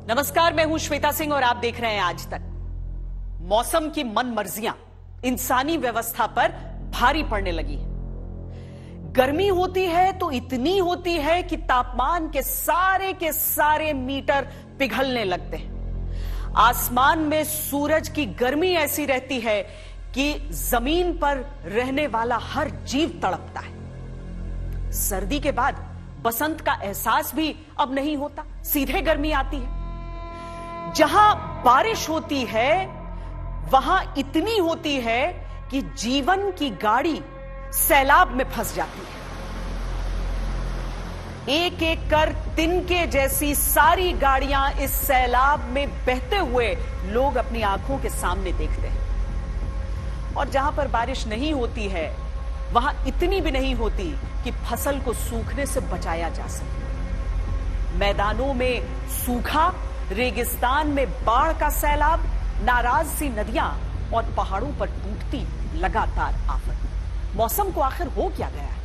नमस्कार, मैं हूं श्वेता सिंह और आप देख रहे हैं आज तक। मौसम की मन मर्जियां इंसानी व्यवस्था पर भारी पड़ने लगी है। गर्मी होती है तो इतनी होती है कि तापमान के सारे मीटर पिघलने लगते हैं। आसमान में सूरज की गर्मी ऐसी रहती है कि जमीन पर रहने वाला हर जीव तड़पता है। सर्दी के बाद बसंत का एहसास भी अब नहीं होता, सीधे गर्मी आती है। जहां बारिश होती है वहां इतनी होती है कि जीवन की गाड़ी सैलाब में फंस जाती है। एक एक कर तिनके जैसी सारी गाड़ियां इस सैलाब में बहते हुए लोग अपनी आंखों के सामने देखते हैं। और जहां पर बारिश नहीं होती है वहां इतनी भी नहीं होती कि फसल को सूखने से बचाया जा सके। मैदानों में सूखा, रेगिस्तान में बाढ़ का सैलाब, नाराज सी नदियां और पहाड़ों पर टूटती लगातार आफत। मौसम को आखिर हो क्या गया है?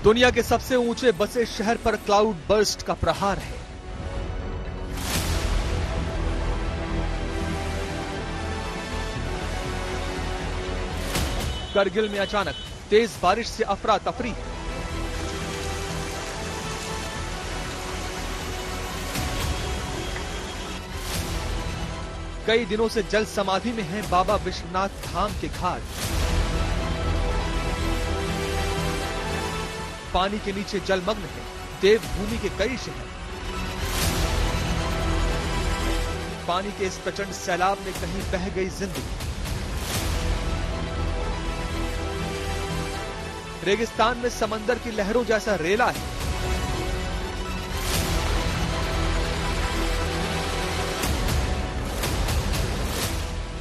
दुनिया के सबसे ऊंचे बसे शहर पर क्लाउड बर्स्ट का प्रहार है। करगिल में अचानक तेज बारिश से अफरा तफरी। कई दिनों से जल समाधि में हैं बाबा विश्वनाथ धाम के घाट। पानी के नीचे जलमग्न है देवभूमि के कई शहर। पानी के इस प्रचंड सैलाब में कहीं बह गई जिंदगी। रेगिस्तान में समंदर की लहरों जैसा रेला है।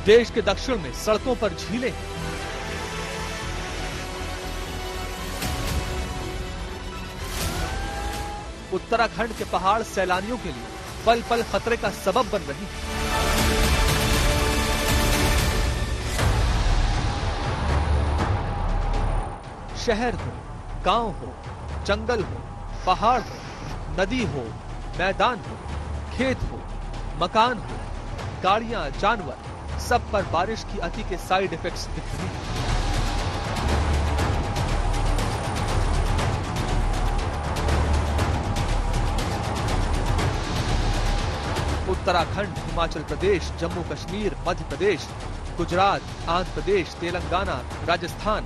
देश के दक्षिण में सड़कों पर झीलें हैं। उत्तराखंड के पहाड़ सैलानियों के लिए पल पल खतरे का सबब बन रही है। शहर हो, गांव हो, जंगल हो, पहाड़ हो, नदी हो, मैदान हो, खेत हो, मकान हो, गाड़ियां, जानवर, सब पर बारिश की अति के साइड इफेक्ट्स दिख रहे हैं। उत्तराखंड, हिमाचल प्रदेश, जम्मू कश्मीर, मध्य प्रदेश, गुजरात, आंध्र प्रदेश, तेलंगाना, राजस्थान,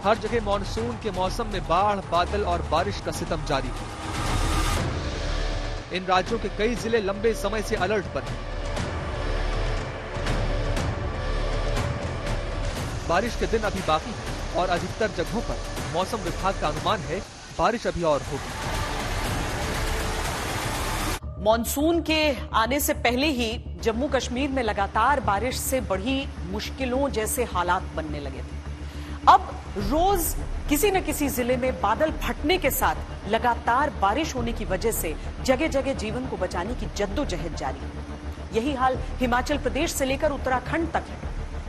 हर जगह मॉनसून के मौसम में बाढ़, बादल और बारिश का सितम जारी है। इन राज्यों के कई जिले लंबे समय से अलर्ट पर हैं। बारिश के दिन अभी बाकी है और अधिकतर जगहों पर मौसम विभाग का अनुमान है बारिश अभी और होगी। मॉनसून के आने से पहले ही जम्मू कश्मीर में लगातार बारिश से बड़ी मुश्किलों जैसे हालात बनने लगे थे। अब रोज किसी न किसी जिले में बादल फटने के साथ लगातार बारिश होने की वजह से जगह जगह जीवन को बचाने की जद्दोजहद जारी है। यही हाल हिमाचल प्रदेश से लेकर उत्तराखंड तक है।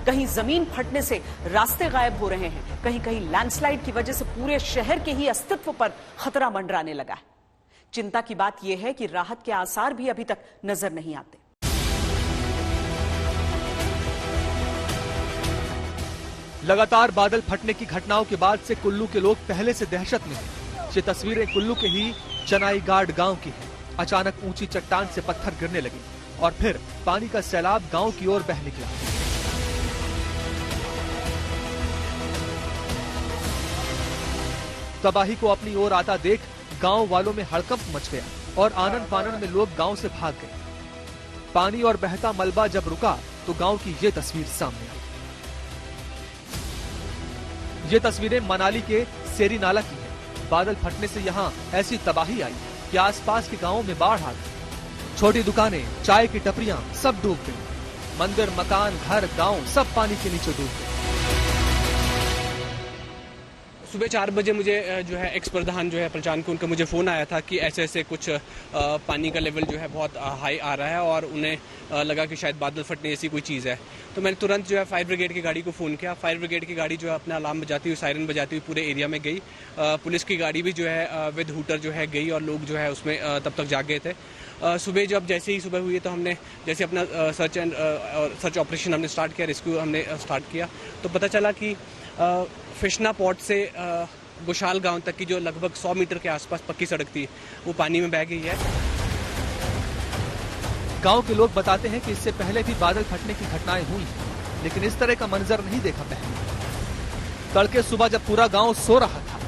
कहीं जमीन फटने से रास्ते गायब हो रहे हैं, कहीं कहीं लैंडस्लाइड की वजह से पूरे शहर के ही अस्तित्व पर खतरा मंडराने लगा है। चिंता की बात यह है कि राहत के आसार भी अभी तक नजर नहीं आते। लगातार बादल फटने की घटनाओं के बाद से कुल्लू के लोग पहले से दहशत में हैं। ये तस्वीरें कुल्लू के ही चनाईगाड़ गांव की हैं। अचानक ऊंची चट्टान से पत्थर गिरने लगे और फिर पानी का सैलाब गांव की ओर बह निकला। तबाही को अपनी ओर आता देख गांव वालों में हड़कंप मच गया और आनन फानन में लोग गांव से भाग गए। पानी और बहता मलबा जब रुका तो गांव की ये तस्वीर सामने आई। ये तस्वीरें मनाली के सेरी नाला की हैं। बादल फटने से यहाँ ऐसी तबाही आई कि आसपास के गांवों में बाढ़ आ गई। छोटी दुकानें, चाय की टपरियां सब डूब गई। मंदिर, मकान, घर, गांव सब पानी के नीचे डूब गए। सुबह 4 बजे मुझे जो है एक्स प्रधान जो है प्रचान को उनका मुझे फ़ोन आया था कि ऐसे कुछ पानी का लेवल जो है बहुत हाई आ रहा है और उन्हें लगा कि शायद बादल फटने जैसी कोई चीज़ है। तो मैंने तुरंत जो है फायर ब्रिगेड की गाड़ी को फ़ोन किया। फायर ब्रिगेड की गाड़ी जो है अपना अलार्म बजाती हुई, सायरन बजाती हुई पूरे एरिया में गई। पुलिस की गाड़ी भी जो है विद हूटर जो है गई और लोग जो है उसमें तब तक जाग गए थे। सुबह जब जैसे ही सुबह हुई तो हमने जैसे अपना सर्च ऑपरेशन हमने स्टार्ट किया, रेस्क्यू हमने स्टार्ट किया, तो पता चला कि फिशना पॉट से गुशाल गांव तक की जो लगभग 100 मीटर के आसपास पक्की सड़क थी वो पानी में बह गई है। गांव के लोग बताते हैं कि इससे पहले भी बादल फटने की घटनाएं हुई, लेकिन इस तरह का मंजर नहीं देखा पहले। तड़के सुबह जब पूरा गांव सो रहा था,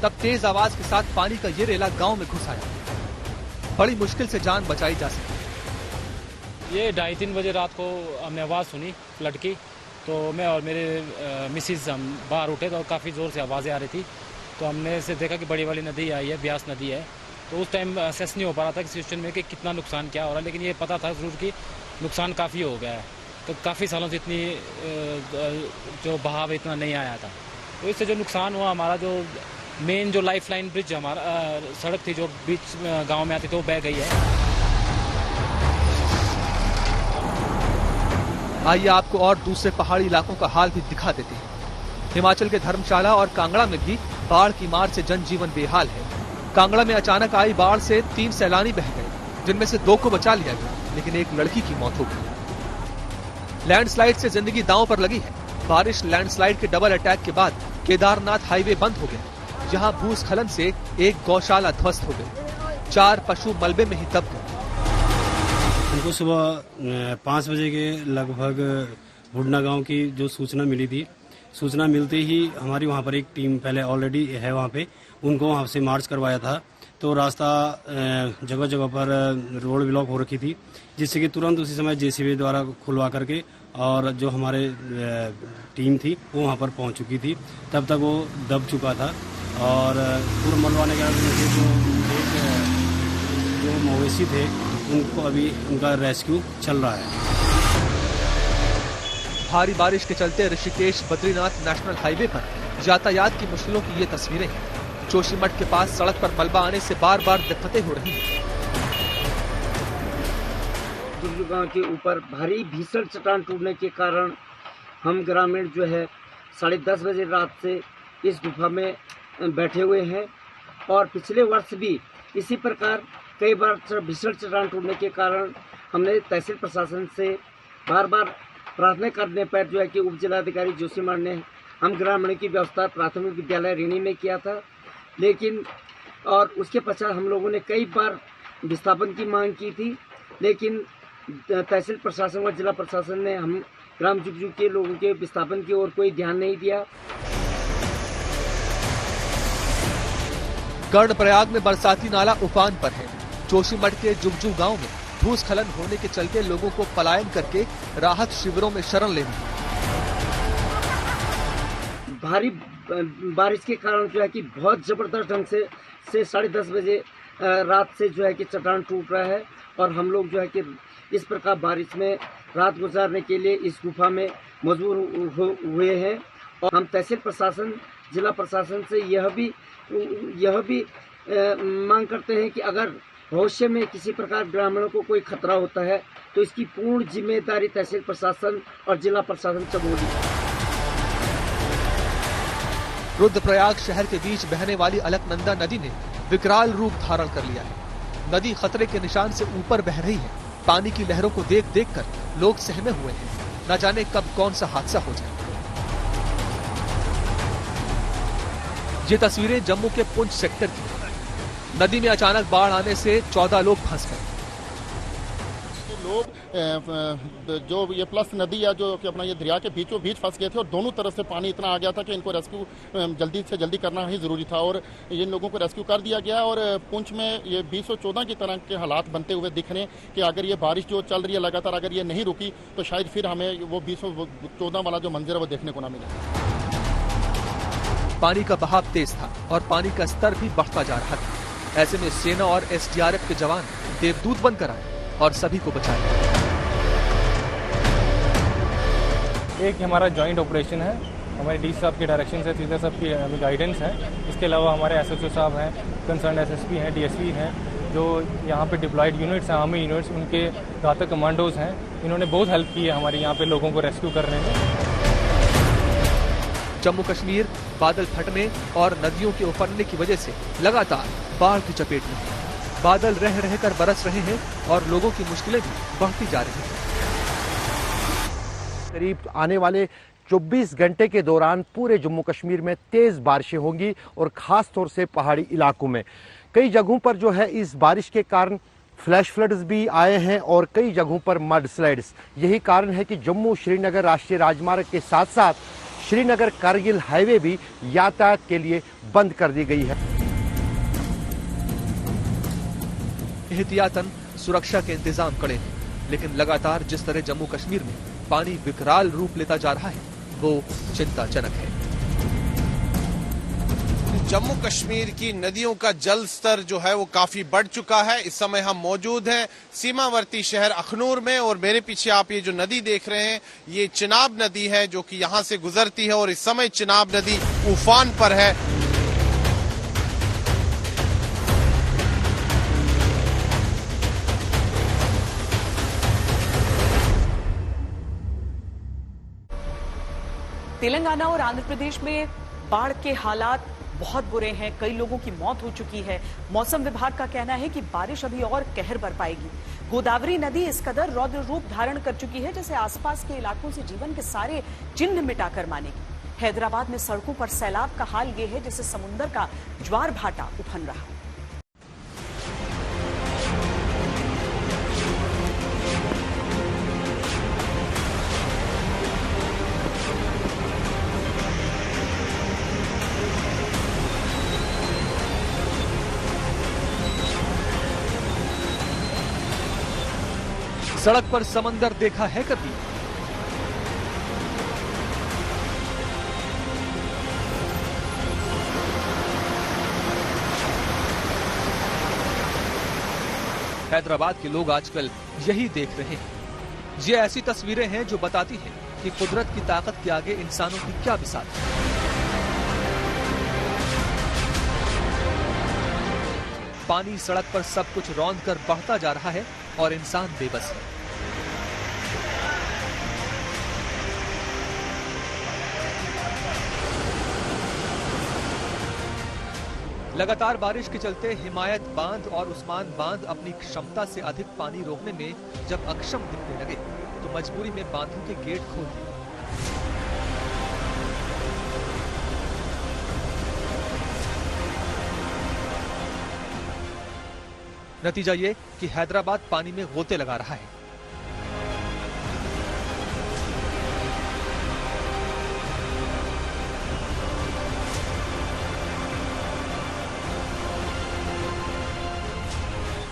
तब तेज आवाज के साथ पानी का ये रेला गांव में घुस आया। बड़ी मुश्किल से जान बचाई जा सकी। ये 2:30-3 बजे रात को हमने आवाज सुनी फ्लड की, तो मैं और मेरे मिसिज हम बाहर उठे तो काफ़ी ज़ोर से आवाज़ें आ रही थी। तो हमने से देखा कि बड़ी वाली नदी आई है, ब्यास नदी है। तो उस टाइम असेस नहीं हो पा रहा था कि सिचुएशन में कि कितना नुकसान क्या हो रहा है, लेकिन ये पता था ज़रूर कि नुकसान काफ़ी हो गया है। तो काफ़ी सालों से इतनी जो बहाव इतना नहीं आया था, तो इससे जो नुकसान हुआ हमारा जो मेन जो लाइफ लाइन ब्रिज हमारा सड़क थी जो बीच गाँव में आती थी वो बह गई है। आइए आपको और दूसरे पहाड़ी इलाकों का हाल भी दिखा देते हैं। हिमाचल के धर्मशाला और कांगड़ा में भी बाढ़ की मार से जनजीवन बेहाल है। कांगड़ा में अचानक आई बाढ़ से 3 सैलानी बह गए, जिनमें से 2 को बचा लिया गया, लेकिन एक लड़की की मौत हो गई। लैंडस्लाइड से जिंदगी दांव पर लगी है। बारिश, लैंडस्लाइड के डबल अटैक के बाद केदारनाथ हाईवे बंद हो गया, जहां भूस्खलन से एक गौशाला ध्वस्त हो गई। 4 पशु मलबे में ही दब गए। हमको सुबह 5 बजे के लगभग बुढ़ना गांव की जो सूचना मिली थी, सूचना मिलते ही हमारी वहां पर एक टीम पहले ऑलरेडी है वहां पे, उनको वहां से मार्च करवाया था। तो रास्ता जगह जगह पर रोड ब्लॉक हो रखी थी, जिससे कि तुरंत उसी समय जेसीबी द्वारा खुलवा करके और जो हमारे टीम थी वो वहां पर पहुंच चुकी थी। तब तक वो दब चुका था और पूरा मलवाने के बाद जो मवेशी थे उनको अभी उनका रेस्क्यू चल रहा है। भारी बारिश के चलते ऋषिकेश बद्रीनाथ नेशनल हाईवे पर यातायात की मुश्किलों की ये तस्वीरें हैं। जोशीमठ के पास सड़क पर मलबा आने से बार बार दिक्कतें हो रही हैं। दुर्ग गांव के ऊपर भारी भीषण चट्टान टूटने के कारण हम ग्रामीण जो है 10:30 बजे रात से इस गुफा में बैठे हुए हैं और पिछले वर्ष भी इसी प्रकार कई बार भीषण चट्टान टूटने के कारण हमने तहसील प्रशासन से बार बार प्रार्थना करने पर जो है कि उप जिलाधिकारी जोशीमठ ने हम ग्रामीण की व्यवस्था प्राथमिक विद्यालय ऋणी में किया था, लेकिन और उसके पश्चात हम लोगों ने कई बार विस्थापन की मांग की थी, लेकिन तहसील प्रशासन व जिला प्रशासन ने हम ग्राम जुगजू के लोगों के विस्थापन की ओर कोई ध्यान नहीं दिया। कर्णप्रयाग में बरसाती नाला उफान पर है। जोशीमठ के जुगजू गांव में भूस्खलन होने के चलते लोगों को पलायन करके राहत शिविरों में शरण लेनी है। भारी बारिश के कारण जो है कि बहुत जबरदस्त ढंग से 10:30 बजे रात से जो है कि चट्टान टूट रहा है और हम लोग जो है कि इस प्रकार बारिश में रात गुजारने के लिए इस गुफा में मजबूर हुए हैं। और हम तहसील प्रशासन, जिला प्रशासन से यह भी मांग करते हैं कि अगर भविष्य में किसी प्रकार ग्रामीणों को कोई खतरा होता है तो इसकी पूर्ण जिम्मेदारी तहसील प्रशासन और जिला प्रशासन चमोली। रुद्रप्रयाग शहर के बीच बहने वाली अलकनंदा नदी ने विकराल रूप धारण कर लिया है। नदी खतरे के निशान से ऊपर बह रही है। पानी की लहरों को देख देख कर लोग सहमे हुए हैं। न जाने कब कौन सा हादसा हो जाए। ये तस्वीरें जम्मू के पुंछ सेक्टर की हैं। नदी में अचानक बाढ़ आने से 14 लोग फंस गए। लोग जो ये प्लस नदी है जो कि अपना ये दरिया के बीचों बीच फंस गए थे और दोनों तरफ से पानी इतना आ गया था कि इनको रेस्क्यू जल्दी से जल्दी करना ही जरूरी था और इन लोगों को रेस्क्यू कर दिया गया। और पुंछ में ये 2014 की तरह के हालात बनते हुए दिख रहे हैं कि अगर ये बारिश जो चल रही है लगातार अगर ये नहीं रुकी तो शायद फिर हमें वो 2014 वाला जो मंजर है वो देखने को ना मिले। पानी का बहाव तेज था और पानी का स्तर भी बढ़ता जा रहा था। ऐसे में सेना और एसडीआरएफ के जवान देवदूत बनकर आए और सभी को बचाया। एक हमारा जॉइंट ऑपरेशन है, हमारे डी साहब के डायरेक्शन से, सीधा साहब की गाइडेंस है। इसके अलावा हमारे एसएचओ साहब हैं, कंसर्न एसएसपी हैं, डीएसपी हैं, जो यहाँ पे डिप्लॉयड यूनिट्स हैं, आर्मी यूनिट्स, उनके घातक कमांडोज हैं। इन्होंने बहुत हेल्प की है हमारे यहाँ पे लोगों को रेस्क्यू करने में। जम्मू कश्मीर बादल फटने और नदियों के उफरने की वजह से लगातार बाढ़ की चपेट में है। बादल रह रहकर बरस रहे हैं और लोगों की मुश्किलें भी बढ़ती जा रही हैं। करीब आने वाले 24 घंटे के दौरान पूरे जम्मू कश्मीर में तेज बारिशें होंगी और खास तौर से पहाड़ी इलाकों में कई जगहों पर जो है इस बारिश के कारण फ्लैश फ्लड्स भी आए हैं और कई जगहों पर मड स्लाइड्स। यही कारण है कि जम्मू श्रीनगर राष्ट्रीय राजमार्ग के साथ साथ श्रीनगर कारगिल हाईवे भी यातायात के लिए बंद कर दी गई है। एहतियातन सुरक्षा के इंतजाम कड़े हैं, लेकिन लगातार जिस तरह जम्मू कश्मीर में पानी विकराल रूप लेता जा रहा है वो चिंताजनक है। जम्मू कश्मीर की नदियों का जल स्तर जो है वो काफी बढ़ चुका है। इस समय हम मौजूद हैं सीमावर्ती शहर अखनूर में और मेरे पीछे आप ये जो नदी देख रहे हैं ये चिनाब नदी है जो कि यहाँ से गुजरती है और इस समय चिनाब नदी उफान पर है। तेलंगाना और आंध्र प्रदेश में बाढ़ के हालात बहुत बुरे हैं, कई लोगों की मौत हो चुकी है। मौसम विभाग का कहना है कि बारिश अभी और कहर बरपाएगी। गोदावरी नदी इस कदर रौद्र रूप धारण कर चुकी है जैसे आसपास के इलाकों से जीवन के सारे चिन्ह मिटाकर मानेगी। हैदराबाद में सड़कों पर सैलाब का हाल ये है जैसे समुद्र का ज्वार भाटा उफन रहा। सड़क पर समंदर देखा है कभी? हैदराबाद के लोग आजकल यही देख रहे हैं। ये ऐसी तस्वीरें हैं जो बताती हैं कि कुदरत की ताकत के आगे इंसानों की क्या बिसात है। पानी सड़क पर सब कुछ रौंद कर बढ़ता जा रहा है और इंसान बेबस है। लगातार बारिश के चलते हिमायत बांध और उस्मान बांध अपनी क्षमता से अधिक पानी रोकने में जब अक्षम दिखने लगे तो मजबूरी में बांधों के गेट खोल दिए। नतीजा ये कि हैदराबाद पानी में गोते लगा रहा है।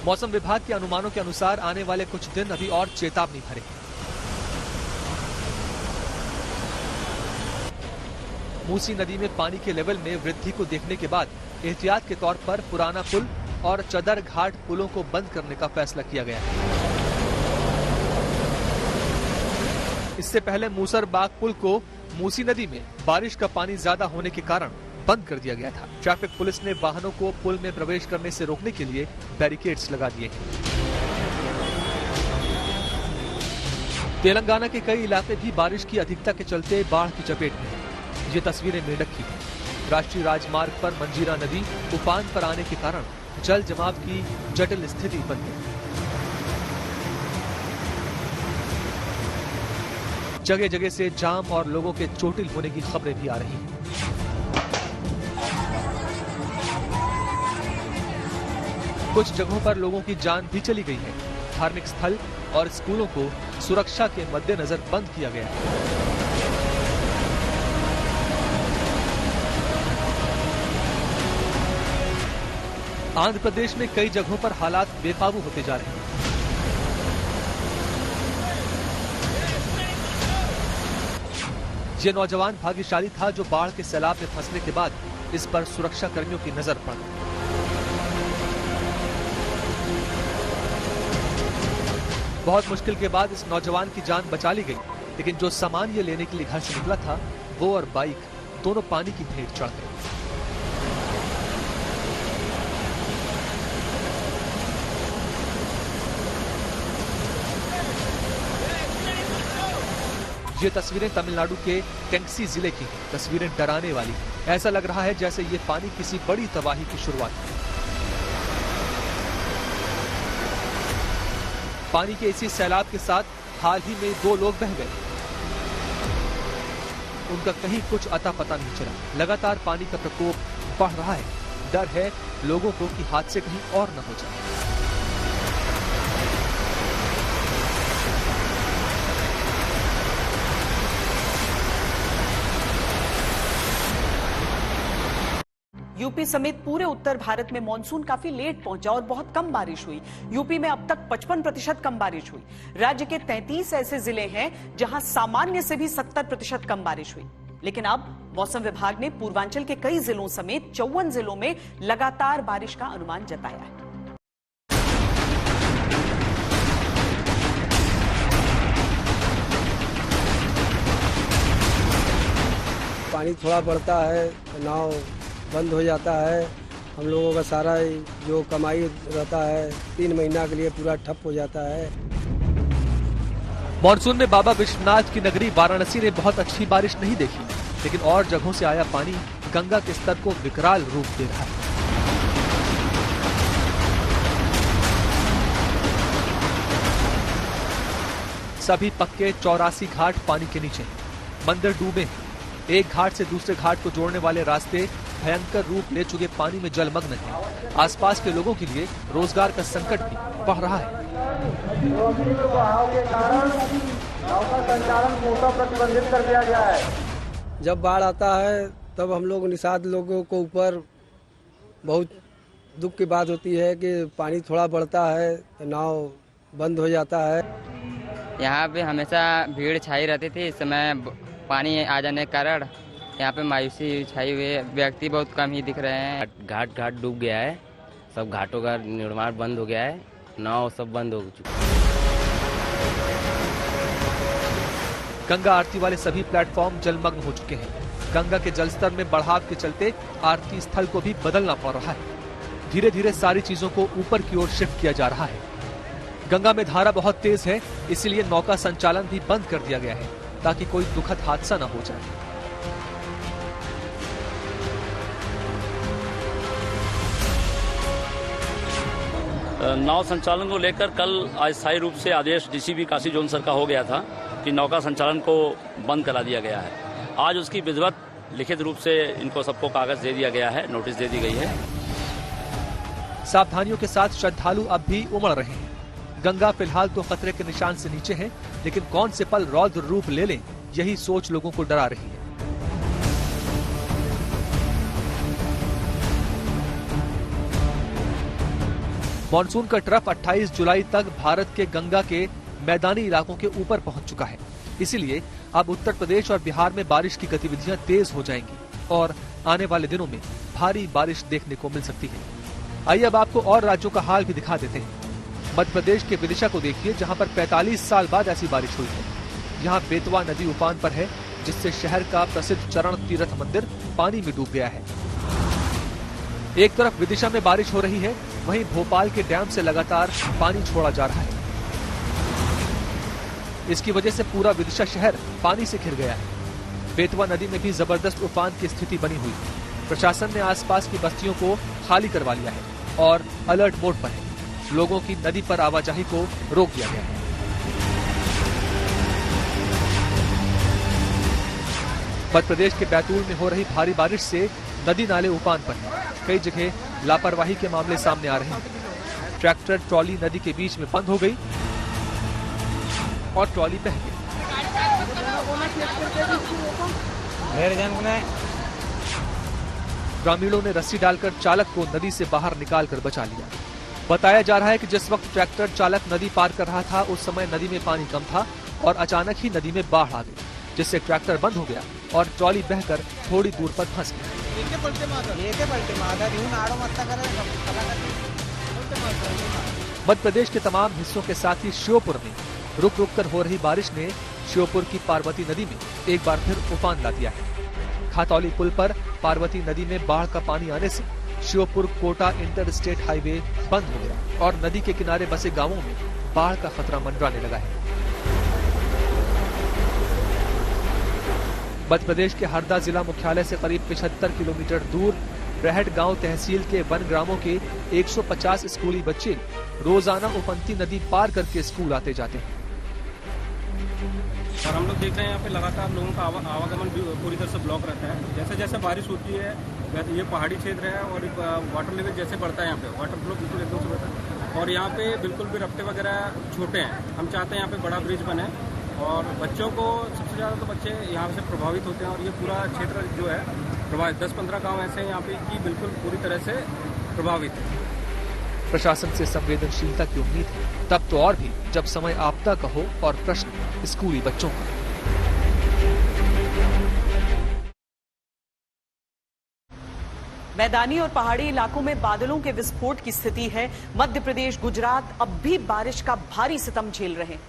मौसम विभाग के अनुमानों के अनुसार आने वाले कुछ दिन अभी और चेतावनी भरे हैं। मूसी नदी में पानी के लेवल में वृद्धि को देखने के बाद एहतियात के तौर पर पुराना पुल और चदर घाट पुलों को बंद करने का फैसला किया गया है। इससे पहले मूसरबाग पुल को मूसी नदी में बारिश का पानी ज्यादा होने के कारण बंद कर दिया गया था। ट्रैफिक पुलिस ने वाहनों को पुल में प्रवेश करने से रोकने के लिए बैरिकेड्स लगा दिए हैं। तेलंगाना के कई इलाके भी बारिश की अधिकता के चलते बाढ़ की चपेट में हैं। ये तस्वीरें मेंढक की हैं। राष्ट्रीय राजमार्ग पर मंजीरा नदी उफान पर आने के कारण जल जमाव की जटिल स्थिति बन गई। जगह जगह से जाम और लोगों के चोटिल होने की खबरें भी आ रही हैं। कुछ जगहों पर लोगों की जान भी चली गई है। धार्मिक स्थल और स्कूलों को सुरक्षा के मद्देनजर बंद किया गया है। आंध्र प्रदेश में कई जगहों पर हालात बेकाबू होते जा रहे हैं। ये नौजवान भाग्यशाली था जो बाढ़ के सैलाब में फंसने के बाद इस पर सुरक्षा कर्मियों की नजर पड़ गई। बहुत मुश्किल के बाद इस नौजवान की जान बचा ली गई, लेकिन जो सामान ये लेने के लिए घर से निकला था वो और बाइक दोनों पानी की भेंट चढ़ गए। ये तस्वीरें तमिलनाडु के टेंक्सी जिले की हैं। तस्वीरें डराने वाली हैं। ऐसा लग रहा है जैसे ये पानी किसी बड़ी तबाही की शुरुआत है। पानी के इसी सैलाब के साथ हाल ही में 2 लोग बह गए। उनका कहीं कुछ अता पता नहीं चला। लगातार पानी का प्रकोप बढ़ रहा है। डर है लोगों को कि हादसे कहीं और न हो जाए। यूपी समेत पूरे उत्तर भारत में मानसून काफी लेट पहुंचा और बहुत कम बारिश हुई। यूपी में अब तक 55% कम बारिश हुई। राज्य के 33 ऐसे जिले हैं जहां सामान्य से भी 70% कम बारिश हुई। लेकिन अब मौसम विभाग ने पूर्वांचल के कई जिलों समेत 54 जिलों में लगातार बारिश का अनुमान जताया है। पानी थोड़ा बढ़ता है तो नाव बंद हो जाता है। हम लोगों का सारा जो कमाई रहता है 3 महीना के लिए पूरा ठप हो जाता है। मानसून में बाबा विश्वनाथ की नगरी वाराणसी ने बहुत अच्छी बारिश नहीं देखी, लेकिन और जगहों से आया पानी गंगा के स्तर को विकराल रूप दे रहा है। सभी पक्के 84 घाट पानी के नीचे हैं। मंदिर डूबे हैं। एक घाट से दूसरे घाट को जोड़ने वाले रास्ते भयंकर रूप ले चुके पानी में जलमग्न हैं। आसपास के लोगों के लिए रोजगार का संकट भी बढ़ रहा है। प्रतिबंधित कर दिया गया है। जब बाढ़ आता है तब हम लोग निषाद लोगों को ऊपर बहुत दुख की बात होती है कि पानी थोड़ा बढ़ता है तो नाव बंद हो जाता है। यहाँ पे हमेशा भीड़ छाई रहती थी। इस समय पानी आ जाने के कारण यहाँ पे मायूसी छाई हुई है। व्यक्ति बहुत कम ही दिख रहे हैं। घाट डूब गया है। सब घाटों का निर्माण बंद हो गया है। नाव सब बंद हो चुका है। गंगा आरती वाले सभी प्लेटफॉर्म जलमग्न हो चुके हैं। गंगा के जलस्तर में बढ़ाव के चलते आरती स्थल को भी बदलना पड़ रहा है। धीरे धीरे सारी चीजों को ऊपर की ओर शिफ्ट किया जा रहा है। गंगा में धारा बहुत तेज है, इसलिए नौका संचालन भी बंद कर दिया गया है ताकि कोई दुखद हादसा न हो जाए। नाव संचालन को लेकर कल अस्थायी रूप से आदेश डीसीपी काशी जोन सर का हो गया था कि नौका संचालन को बंद करा दिया गया है। आज उसकी विधिवत लिखित रूप से इनको सबको कागज दे दिया गया है, नोटिस दे दी गई है। सावधानियों के साथ श्रद्धालु अब भी उमड़ रहे हैं। गंगा फिलहाल तो खतरे के निशान से नीचे है, लेकिन कौन से पल रौद्र रूप ले लें, यही सोच लोगों को डरा रही है। मानसून का ट्रफ 28 जुलाई तक भारत के गंगा के मैदानी इलाकों के ऊपर पहुंच चुका है। इसीलिए अब उत्तर प्रदेश और बिहार में बारिश की गतिविधियां तेज हो जाएंगी और आने वाले दिनों में भारी बारिश देखने को मिल सकती है। आइए अब आपको और राज्यों का हाल भी दिखा देते हैं। मध्य प्रदेश के विदिशा को देखिए, जहां पर 45 साल बाद ऐसी बारिश हुई है। यहाँ बेतवा नदी उफान पर है, जिससे शहर का प्रसिद्ध चरण तीर्थ मंदिर पानी में डूब गया है। एक तरफ विदिशा में बारिश हो रही है, वहीं भोपाल के डैम से लगातार पानी छोड़ा जा रहा है। इसकी वजह से पूरा विदिशा शहर पानी से घिर गया है। बेतवा नदी में भी जबरदस्त उफान की स्थिति बनी हुई है। प्रशासन ने आसपास की बस्तियों को खाली करवा लिया है और अलर्ट मोड पर है। लोगों की नदी पर आवाजाही को रोक दिया गया है। मध्य प्रदेश के बैतूल में हो रही भारी बारिश से नदी नाले उफान पर हैं। कई जगह लापरवाही के मामले सामने आ रहे हैं। ट्रैक्टर ट्रॉली नदी के बीच में बंद हो गई और ट्रॉली बह गई। ग्रामीणों ने रस्सी डालकर चालक को नदी से बाहर निकालकर बचा लिया। बताया जा रहा है कि जिस वक्त ट्रैक्टर चालक नदी पार कर रहा था, उस समय नदी में पानी कम था और अचानक ही नदी में बाढ़ आ गई, जिससे ट्रैक्टर बंद हो गया और ट्रॉली बहकर थोड़ी दूर पर फंस गई। मध्य प्रदेश के तमाम हिस्सों के साथ ही श्योपुर में रुक रुक कर हो रही बारिश ने श्योपुर की पार्वती नदी में एक बार फिर उफान ला दिया है। खातौली पुल पर पार्वती नदी में बाढ़ का पानी आने से Sheopur Kota inter state highway बंद हो गया और नदी के किनारे बसे गांवों में बाढ़ का खतरा मंडराने लगा है। मध्य प्रदेश के हरदा जिला मुख्यालय से करीब 75 किलोमीटर दूर रहट गांव तहसील के वन ग्रामों के 150 स्कूली बच्चे रोजाना उफनती नदी पार करके स्कूल आते जाते हैं। और हम लोग देख रहे हैं यहाँ पे लगातार लोगों का आवागमन भी पूरी तरह से ब्लॉक रहता है। जैसे जैसे बारिश होती है, ये पहाड़ी क्षेत्र है और वाटर लेवल जैसे बढ़ता है, यहाँ पे वाटर फ्लो बिल्कुल एकदम से बढ़ता है और यहाँ पे बिल्कुल भी रफ्ते वगैरह छोटे हैं। हम चाहते हैं यहाँ पे बड़ा ब्रिज बने और बच्चों को सबसे ज़्यादा तो बच्चे यहाँ से प्रभावित होते हैं और ये पूरा क्षेत्र जो है प्रभावित 10-15 गाँव ऐसे हैं यहाँ पे कि बिल्कुल पूरी तरह से प्रभावित है। प्रशासन से संवेदनशीलता की उम्मीद है, तब तो और भी जब समय आपदा का हो और प्रश्न स्कूली बच्चों का। मैदानी और पहाड़ी इलाकों में बादलों के विस्फोट की स्थिति है। मध्य प्रदेश, गुजरात अब भी बारिश का भारी सितम झेल रहे हैं।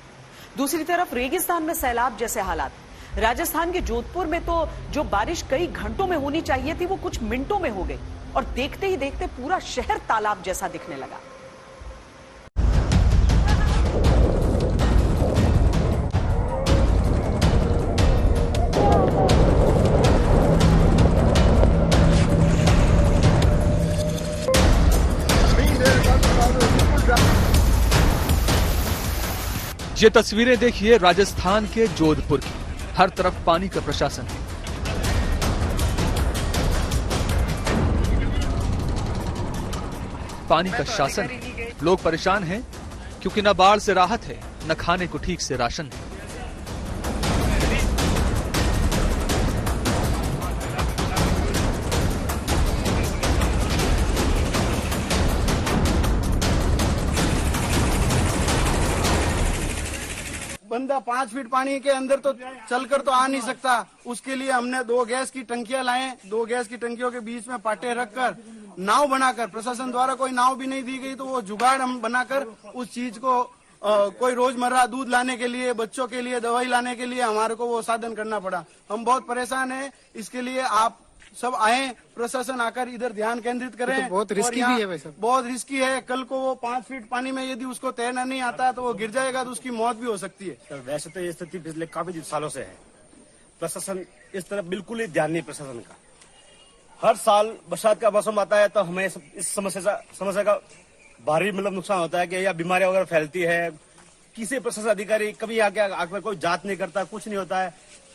दूसरी तरफ रेगिस्तान में सैलाब जैसे हालात। राजस्थान के जोधपुर में तो जो बारिश कई घंटों में होनी चाहिए थी वो कुछ मिनटों में हो गई और देखते ही देखते पूरा शहर तालाब जैसा दिखने लगा। ये तस्वीरें देखिए राजस्थान के जोधपुर की। हर तरफ पानी का प्रशासन है। पानी का शासन है। लोग परेशान हैं क्योंकि न बाढ़ से राहत है, न खाने को ठीक से राशन है। बंदा 5 फीट पानी के अंदर तो चलकर तो आ नहीं सकता। उसके लिए हमने 2 गैस की टंकियां लाए। 2 गैस की टंकियों के बीच में पाटे रखकर नाव बनाकर, प्रशासन द्वारा कोई नाव भी नहीं दी गई तो वो जुगाड़ हम बनाकर उस चीज को कोई रोजमर्रा दूध लाने के लिए, बच्चों के लिए दवाई लाने के लिए हमारे को वो साधन करना पड़ा। हम बहुत परेशान हैं। इसके लिए आप सब आए, प्रशासन आकर इधर ध्यान केंद्रित करें। तो बहुत रिस्की भी है वैसे, बहुत रिस्की है। कल को वो 5 फीट पानी में यदि उसको तैरना नहीं आता है तो वो गिर जाएगा तो उसकी मौत भी हो सकती है। सर वैसे तो ये स्थिति पिछले काफी सालों से है। प्रशासन इस तरफ बिल्कुल ही ध्यान नहीं प्रशासन का। हर साल बरसात का मौसम आता है तो हमें इस समस्या का भारी नुकसान होता है कि या बीमारियां वगैरह फैलती है। किसी प्रशासन अधिकारी कभी आके कोई जांच नहीं करता, कुछ नहीं होता है।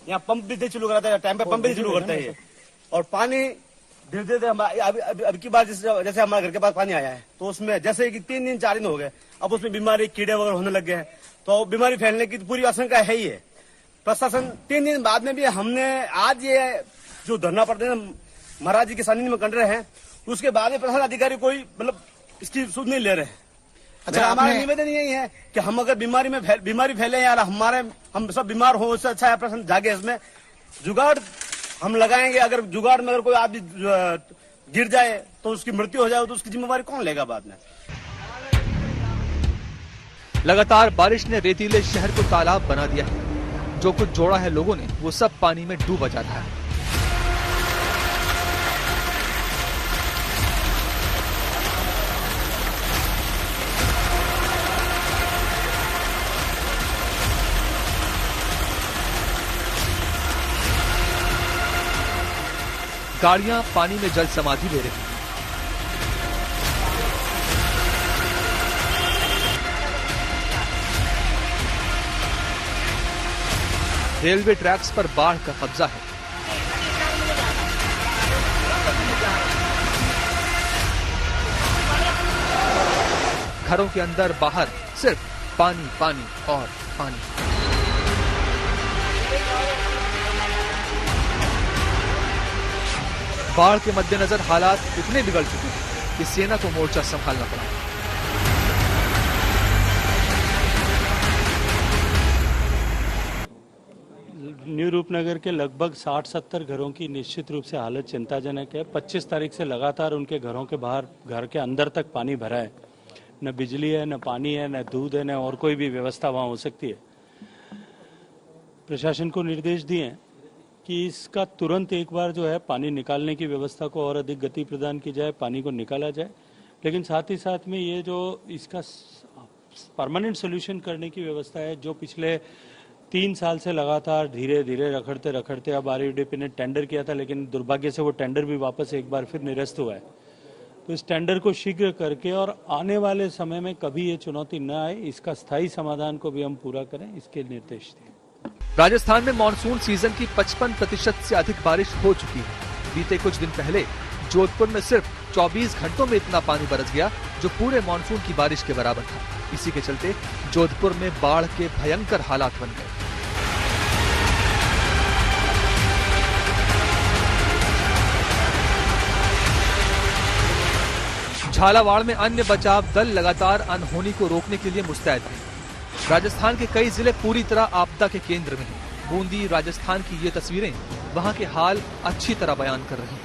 यहाँ पंप भी नहीं चालू कराता है, टाइम पे पंप भी नहीं चालू करता है और पानी धीरे धीरे अब की बार जैसे हमारे घर के पास पानी आया है तो उसमें जैसे कि 3 दिन 4 दिन हो गए, अब उसमें बीमारी कीड़े वगैरह होने लग गए हैं तो बीमारी फैलने की पूरी आशंका है ही है। प्रशासन 3 दिन बाद में भी हमने आज ये जो धरना प्रदर्शन महाराज जी के सानिध्य में कर रहे हैं उसके बाद में प्रशासन अधिकारी कोई इसकी सुध नहीं ले रहे हैं। अच्छा, हमारा निवेदन यही है कि हम अगर बीमारी फैले यार हम सब बीमार हो, उससे अच्छा है प्रशासन जागे। इसमें जुगाड़ हम लगाएंगे। अगर जुगाड़ में अगर कोई आदमी गिर जाए तो उसकी मृत्यु हो जाए तो उसकी जिम्मेवारी कौन लेगा बाद में। लगातार बारिश ने रेतीले शहर को तालाब बना दिया है। जो कुछ जोड़ा है लोगों ने वो सब पानी में डूबा जा रहा है। गाड़ियां पानी में जल समाधि ले रही हैं। रेलवे ट्रैक्स पर बाढ़ का कब्जा है। घरों के अंदर बाहर सिर्फ पानी पानी और पानी। बाढ़ के मद्देनजर हालात इतने बिगड़ चुके हैं कि सेना को मोर्चा संभालना पड़ा। न्यू रूपनगर के लगभग 60-70 घरों की निश्चित रूप से हालत चिंताजनक है। 25 तारीख से लगातार उनके घरों के बाहर, घर के अंदर तक पानी भरा है। न बिजली है, न पानी है, न दूध है, न और कोई भी व्यवस्था वहाँ हो सकती है। प्रशासन को निर्देश दिए हैं कि इसका तुरंत एक बार जो है पानी निकालने की व्यवस्था को और अधिक गति प्रदान की जाए, पानी को निकाला जाए। लेकिन साथ ही साथ में ये जो इसका परमानेंट सोल्यूशन करने की व्यवस्था है, जो पिछले 3 साल से लगातार धीरे धीरे रखड़ते अब RUDP ने टेंडर किया था, लेकिन दुर्भाग्य से वो टेंडर भी वापस एक बार फिर निरस्त हुआ है। तो इस टेंडर को शीघ्र करके और आने वाले समय में कभी ये चुनौती न आए, इसका स्थायी समाधान को भी हम पूरा करें, इसके निर्देश दिए। राजस्थान में मानसून सीजन की 55% से अधिक बारिश हो चुकी है। बीते कुछ दिन पहले जोधपुर में सिर्फ 24 घंटों में इतना पानी बरस गया, जो पूरे मानसून की बारिश के बराबर था। इसी के चलते जोधपुर में बाढ़ के भयंकर हालात बन गए। झालावाड़ में अन्य बचाव दल लगातार अनहोनी को रोकने के लिए मुस्तैद हैं। राजस्थान के कई जिले पूरी तरह आपदा के केंद्र में हैं। बूंदी, राजस्थान की ये तस्वीरें वहां के हाल अच्छी तरह बयान कर रही हैं।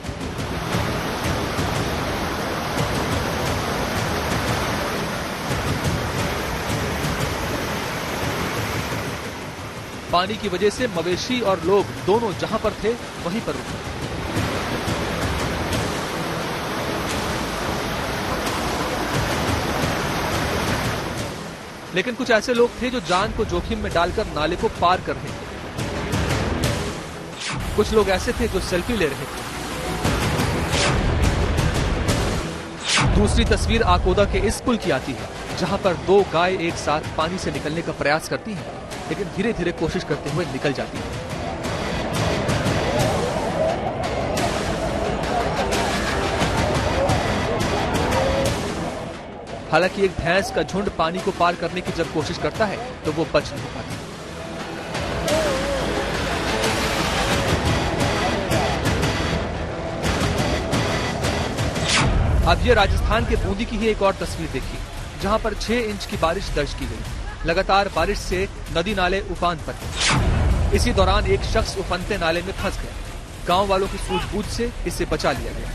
पानी की वजह से मवेशी और लोग दोनों जहां पर थे वहीं पर रुक गए। लेकिन कुछ ऐसे लोग थे जो जान को जोखिम में डालकर नाले को पार कर रहे थे। कुछ लोग ऐसे थे जो सेल्फी ले रहे थे। दूसरी तस्वीर आकोदा के इस पुल की आती है, जहां पर 2 गाय एक साथ पानी से निकलने का प्रयास करती हैं, लेकिन धीरे धीरे कोशिश करते हुए निकल जाती है। हालांकि एक भैंस का झुंड पानी को पार करने की जब कोशिश करता है तो वो बच नहीं पाती। अब ये राजस्थान के बूंदी की ही एक और तस्वीर देखिए, जहां पर 6 इंच की बारिश दर्ज की गई। लगातार बारिश से नदी नाले उफान पर हैं। इसी दौरान एक शख्स उफनते नाले में फंस गया। गांव वालों की सूझबूझ से इसे बचा लिया गया।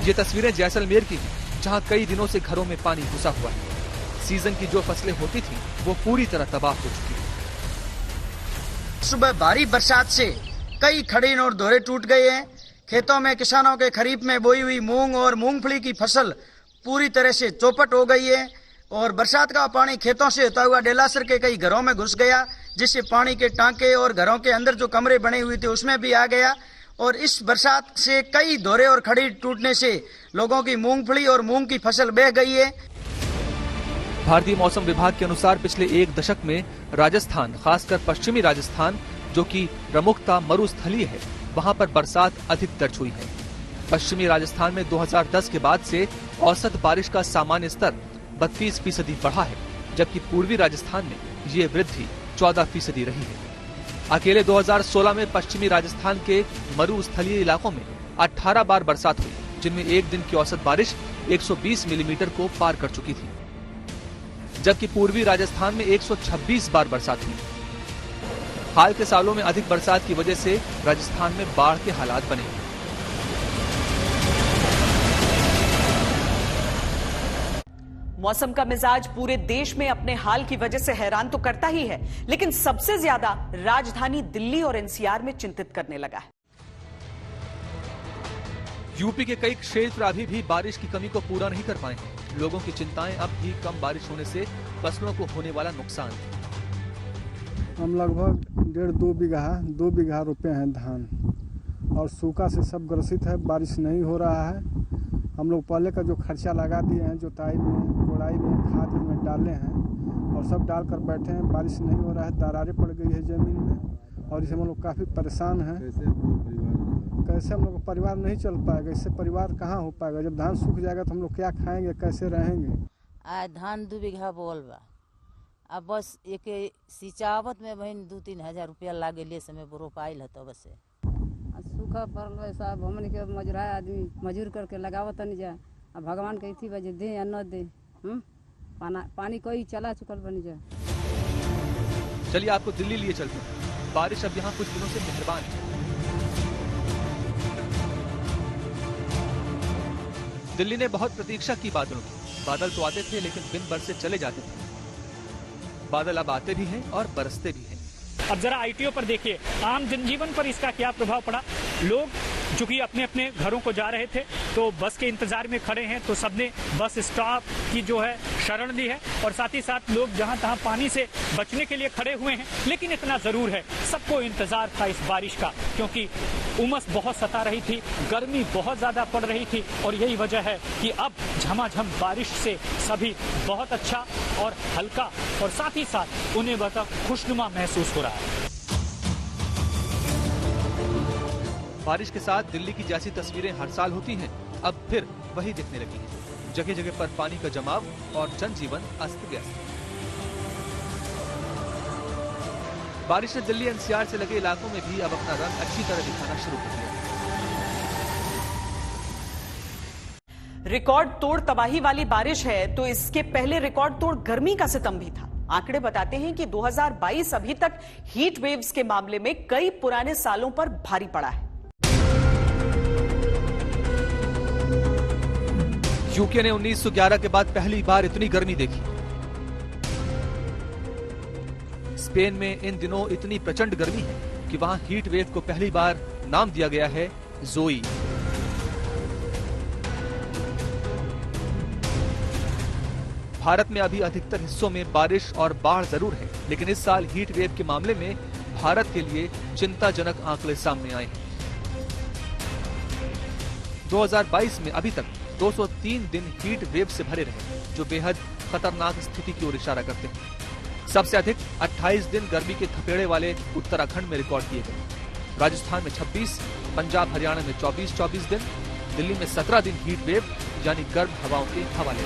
ये तस्वीरें जैसलमेर की हैं, जहां कई दिनों से घरों में पानी घुसा हुआ है। सीजन की जो फसलें होती थी वो पूरी तरह तबाह हो चुकी है। सुबह भारी बरसात से कई खड़ीन और दोहरे टूट गए हैं। खेतों में किसानों के खरीफ में बोई हुई मूंग और मूंगफली की फसल पूरी तरह से चौपट हो गई है और बरसात का पानी खेतों से होता हुआ डेलासर के कई घरों में घुस गया, जिससे पानी के टांके और घरों के अंदर जो कमरे बने हुए थे उसमें भी आ गया। और इस बरसात से कई दोहरे और खड़ी टूटने से लोगों की मूंगफली और मूंग की फसल बह गई है। भारतीय मौसम विभाग के अनुसार पिछले 1 दशक में राजस्थान, खासकर पश्चिमी राजस्थान जो कि प्रमुखता मरुस्थलीय है, वहां पर बरसात अधिक दर्ज हुई है। पश्चिमी राजस्थान में 2010 के बाद से औसत बारिश का सामान्य स्तर 32% बढ़ा है, जबकि पूर्वी राजस्थान में ये वृद्धि 14% रही है। अकेले 2016 में पश्चिमी राजस्थान के मरुस्थलीय इलाकों में 18 बार बरसात हुई, जिनमें एक दिन की औसत बारिश 120 मिलीमीटर को पार कर चुकी थी, जबकि पूर्वी राजस्थान में 126 बार बरसात हुई। हाल के सालों में अधिक बरसात की वजह से राजस्थान में बाढ़ के हालात बने। मौसम का मिजाज पूरे देश में अपने हाल की वजह से हैरान तो करता ही है, लेकिन सबसे ज्यादा राजधानी दिल्ली और एनसीआर में चिंतित करने लगा है। यूपी के कई क्षेत्र अभी भी बारिश की कमी को पूरा नहीं कर पाए हैं। लोगों की चिंताएं अब भी कम बारिश होने से फसलों को होने वाला नुकसान। हम लगभग 1.5-2 बीघा रोपे हैं धान और सूखा से सब ग्रसित है, बारिश नहीं हो रहा है। हम लोग पहले का जो खर्चा लगा दिए हैं, जुताई में, कोड़ाई में, खाद में डाले हैं और सब डालकर बैठे हैं, बारिश नहीं हो रहा है, दरारें पड़ गई है जमीन में और इससे हम लोग काफ़ी परेशान हैं। कैसे हम लोग का परिवार नहीं चल पाएगा, इससे परिवार कहाँ हो पाएगा। जब धान सूख जाएगा तो हम लोग क्या खाएंगे, कैसे रहेंगे। आज धान 2 बीघा बोल बा, अब बस एक सिंचावत में बहन 2-3 हजार रुपया लागे ले समय रोपाइल है तो बस सूखा पड़ल साहब। हमने के मजूरा आदमी मजूर करके लगावत नहीं जा, अब भगवान के इसी वजह दे या न दे। पानी कोई चला चुकल बनी जाए। चलिए आपको दिल्ली लिए चलते हैं। बारिश अब यहाँ कुछ दिनों से मेहरबान है। दिल्ली ने बहुत प्रतीक्षा की बादलों की। बादल तो आते थे लेकिन दिन भर से चले जाते थे। बादल अब आते भी हैं और बरसते भी हैं। अब जरा आईटीओ पर देखिए, आम जनजीवन पर इसका क्या प्रभाव पड़ा। लोग चूंकि अपने अपने घरों को जा रहे थे तो बस के इंतजार में खड़े हैं, तो सबने बस स्टॉप की जो है शरण ली है और साथ ही साथ लोग जहां तहां पानी से बचने के लिए खड़े हुए हैं। लेकिन इतना जरूर है, सबको इंतजार था इस बारिश का, क्योंकि उमस बहुत सता रही थी, गर्मी बहुत ज्यादा पड़ रही थी और यही वजह है कि अब झमाझम बारिश से सभी बहुत अच्छा और हल्का और साथ ही साथ उन्हें बहुत खुशनुमा महसूस हो रहा है। बारिश के साथ दिल्ली की जैसी तस्वीरें हर साल होती हैं, अब फिर वही दिखने लगी हैं। जगह जगह पर पानी का जमाव और जनजीवन अस्त व्यस्त। बारिश ने दिल्ली एनसीआर से लगे इलाकों में भी अब अपना रंग अच्छी तरह दिखाना शुरू कर दिया। रिकॉर्ड तोड़ तबाही वाली बारिश है तो इसके पहले रिकॉर्ड तोड़ गर्मी का सितम भी था। आंकड़े बताते हैं कि 2022 अभी तक हीट वेव्स के मामले में कई पुराने सालों पर भारी पड़ा है। यूके ने 1911 के बाद पहली बार इतनी गर्मी देखी। स्पेन में इन दिनों इतनी प्रचंड गर्मी है कि वहां हीट वेव को पहली बार नाम दिया गया है जोई। भारत में अभी अधिकतर हिस्सों में बारिश और बाढ़ जरूर है, लेकिन इस साल हीट वेव के मामले में भारत के लिए चिंताजनक आंकड़े सामने आए हैं। 2022 में अभी तक 203 दिन हीट वेव से भरे रहे, जो बेहद खतरनाक स्थिति की ओर इशारा करते हैं। सबसे अधिक 28 दिन गर्मी के थपेड़े वाले उत्तराखंड में रिकॉर्ड किए गए। राजस्थान में 26, पंजाब हरियाणा में 24 दिन, दिल्ली में 17 दिन हीट वेव यानी गर्म हवाओं के हवाले।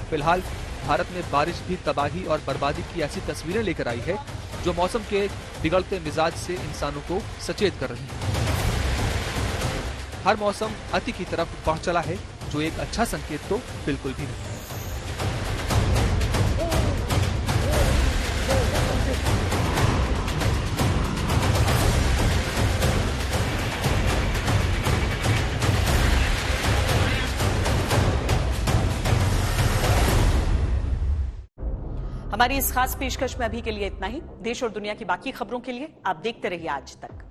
फिलहाल भारत में बारिश भी तबाही और बर्बादी की ऐसी तस्वीरें लेकर आई है जो मौसम के बिगड़ते मिजाज से इंसानों को सचेत कर रही है। हर मौसम अति की तरफ बढ़ चला है, जो एक अच्छा संकेत तो बिल्कुल भी नहीं। हमारी इस खास पेशकश में अभी के लिए इतना ही। देश और दुनिया की बाकी खबरों के लिए आप देखते रहिए आज तक।